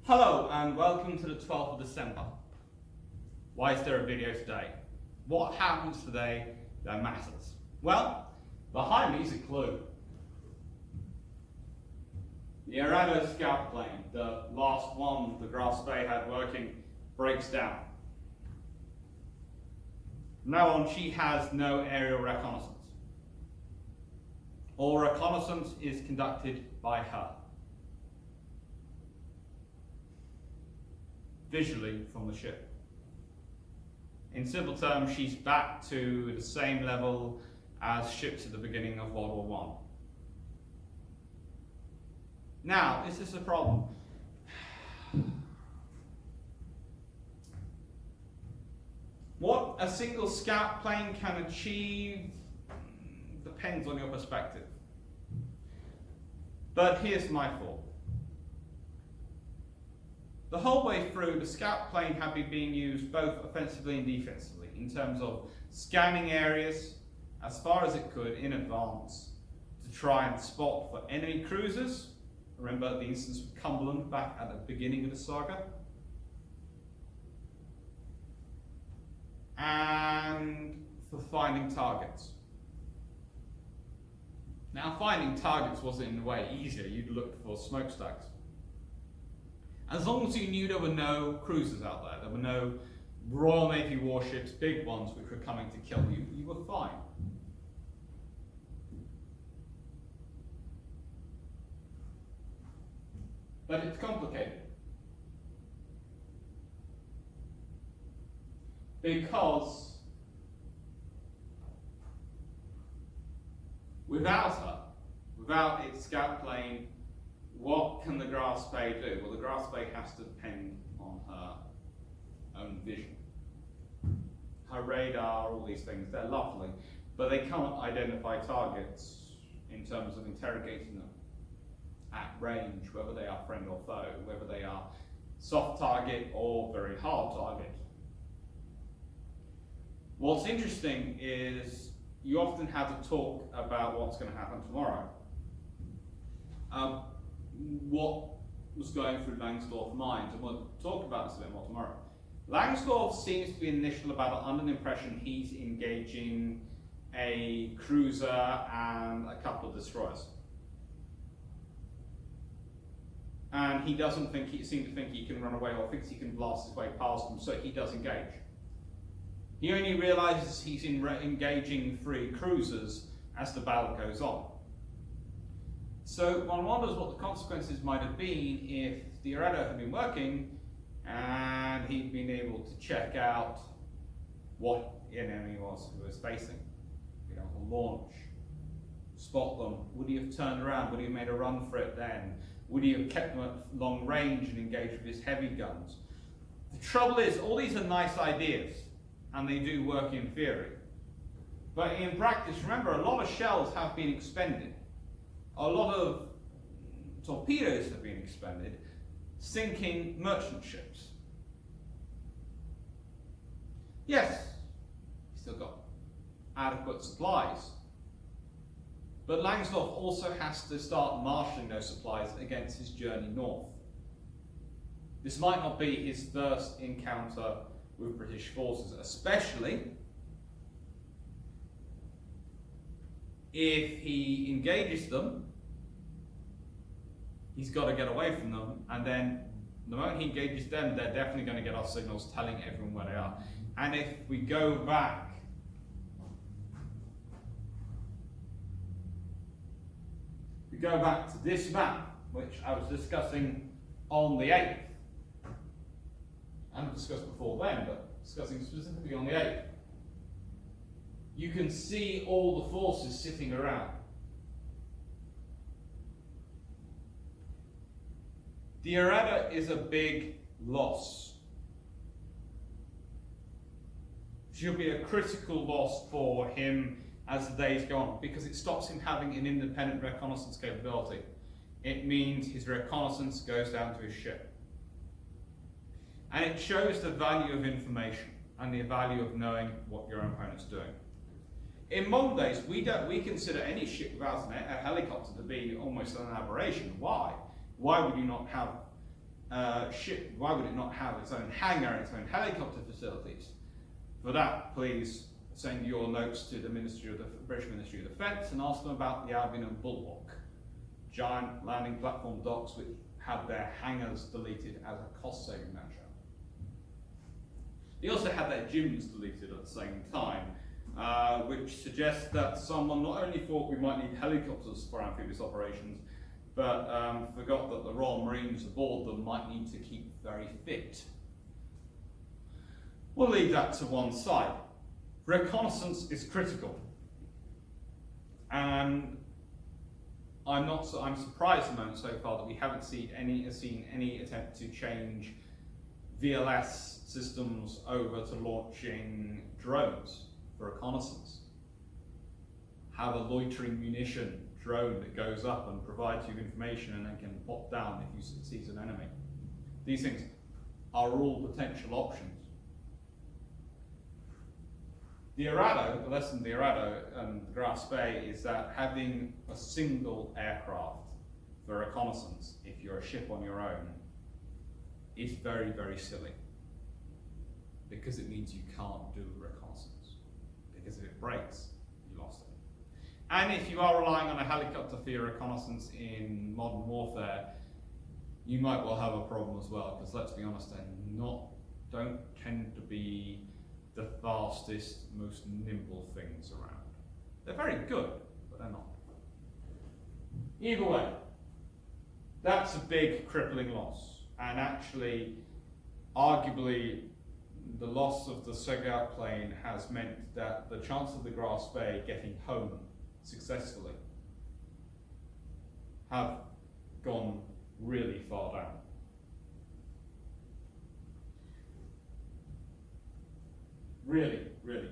Hello and welcome to the 12th of December. Why is there a video today? What happens today that matters? Well, behind me is a clue. The Arado scout plane, the last one the Graf Spee had working, breaks down. From now on, she has no aerial reconnaissance. All reconnaissance is conducted by her. Visually from the ship. In simple terms, she's back to the same level as ships at the beginning of World War I. Now, is this a problem? What a single scout plane can achieve depends on your perspective. But here's my thought. The whole way through, the scout plane had been being used both offensively and defensively in terms of scanning areas as far as it could in advance to try and spot for enemy cruisers. Remember the instance with Cumberland back at the beginning of the saga? And for finding targets. Now, finding targets wasn't in a way easier. You'd look for smokestacks. As long as you knew there were no cruisers out there were no Royal Navy warships, big ones which were coming to kill you, you were fine. But it's complicated. Because without her, without its scout plane, what can the Graf Spee do? Well, the Graf Spee has to depend on her own vision. Her radar, all these things, they're lovely, but they can't identify targets in terms of interrogating them at range, whether they are friend or foe, whether they are soft target or very hard target. What's interesting is you often have to talk about what's going to happen tomorrow. What was going through Langsdorff's mind, and we'll talk about this a bit more tomorrow. Langsdorff seems to be initially under the impression he's engaging a cruiser and a couple of destroyers. And he doesn't seem to think he can run away or thinks he can blast his way past them, so he does engage. He only realizes he's engaging 3 cruisers as the battle goes on. So one wonders what the consequences might have been if the Arado had been working and he'd been able to check out what an enemy he was facing. You know, launch, spot them. Would he have turned around? Would he have made a run for it then? Would he have kept them at long range and engaged with his heavy guns? The trouble is, all these are nice ideas and they do work in theory. But in practice, remember, a lot of shells have been expended. A lot of torpedoes have been expended, sinking merchant ships. Yes, he's still got adequate supplies. But Langsdorff also has to start marshalling those supplies against his journey north. This might not be his first encounter with British forces, especially if he engages them. He's got to get away from them, and then the moment he engages them, they're definitely going to get our signals telling everyone where they are. And if we go back to this map, which I was discussing on the 8th, and discussed before then, but discussing specifically on the 8th, you can see all the forces sitting around. The Arado is a big loss. She'll be a critical loss for him as the days go on, because it stops him having an independent reconnaissance capability. It means his reconnaissance goes down to his ship. And it shows the value of information and the value of knowing what your opponent's doing. In modern days, we consider any ship without a helicopter to be almost an aberration. Why? Why would you not have ship, why would it not have its own hangar, its own helicopter facilities? For that, please send your notes to the British Ministry of Defence and ask them about the Albion and Bulwark, giant landing platform docks which had their hangars deleted as a cost-saving measure. They also had their gyms deleted at the same time, which suggests that someone not only thought we might need helicopters for amphibious operations, but forgot that the Royal Marines aboard them might need to keep very fit. We'll leave that to one side. Reconnaissance is critical, and I'm surprised at the moment so far that we haven't seen any attempt to change VLS systems over to launching drones for reconnaissance. Have a loitering munition drone that goes up and provides you information and then can pop down if you seize an enemy. These things are all potential options. The Arado, the lesson of the Arado and Graf Spee is that having a single aircraft for reconnaissance, if you're a ship on your own, is very, very silly. Because it means you can't do reconnaissance. Because if it breaks, you lost it. And if you are relying on a helicopter for your reconnaissance in modern warfare, you might well have a problem as well, because let's be honest, don't tend to be the fastest, most nimble things around. They're very good, but they're not. Either way, that's a big crippling loss. And actually, arguably, the loss of the Segat plane has meant that the chance of the Graf Spee getting home successfully have gone really far down. Really, really